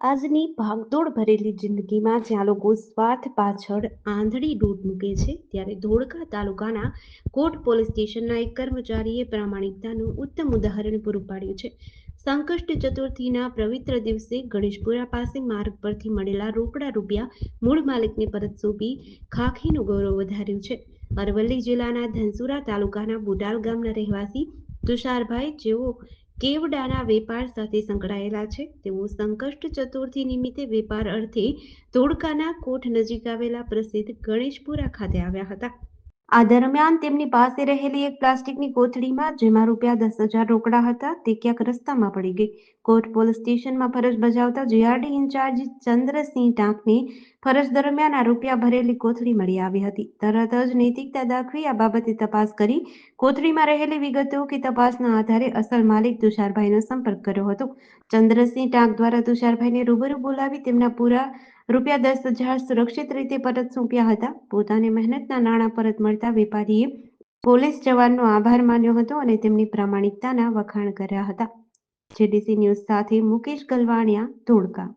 આજની ભાગદોડ ભરેલી જિંદગીમાં જ્યાં લોકો સ્વાર્થ પાછળ આંધળી દોટ મૂકે છે, ત્યારે ધોળકા તાલુકાના કોટ પોલીસ સ્ટેશનના એક કર્મચારીએ પ્રામાણિકતાનું ઉત્તમ ઉદાહરણ પૂરું પાડ્યું છે. સંકષ્ટ ચતુર્થીના પવિત્ર દિવસે ગણેશપુરા પાસે માર્ગ પરથી મળેલા રોકડા રૂપિયા મૂળ માલિકને પરત સોંપી ખાખીનું ગૌરવ વધાર્યું છે. અરવલ્લી જિલ્લાના ધનસુરા તાલુકાના બુડાલ ગામના રહેવાસી તુષારભાઈ, જેઓ કેવડાના વેપાર સાથે સંકળાયેલા છે, તેઓ સંકષ્ટ ચતુર્થી નિમિત્તે વેપાર અર્થે ધોળકાના કોટ નજીક આવેલા પ્રસિદ્ધ ગણેશપુરા ખાતે આવ્યા હતા. આ દરમિયાન તેમની પાસે રહેલી એક પ્લાસ્ટિકની કોથળીમાં, જેમાં રૂપિયા 10,000 રોકડા હતા, તે ક્યાંક રસ્તામાં પડી ગઈ. કોટ પોલીસ સ્ટેશનમાં ફરજ બજાવતા જીઆરડી ઇન્ચાર્જ ચંદ્રસિંહ ટાંકને ફરજ દરમિયાન આ રૂપિયા ભરેલી કોથળી મળી આવી હતી. તરત જ નૈતિકતા દાખવી આ બાબતે તપાસ કરી કોથળીમાં રહેલી વિગતો કે તપાસના આધારે અસલ માલિક તુષારભાઈનો સંપર્ક કર્યો હતો. ચંદ્રસિંહ ટાંક દ્વારા તુષારભાઈને રૂબરૂ બોલાવી તેમના પૂરા રૂપિયા 10,000 સુરક્ષિત રીતે પરત સોંપ્યા હતા. પોતાની મહેનતના નાણાં પરત મળતા વેપારીએ પોલીસ જવાનનો આભાર માન્યો હતો અને તેમની પ્રામાણિકતાના વખાણ કર્યા હતા. જેડીસી ન્યૂઝ સાથે મુકેશ ગલવાણિયા, ધોળકા.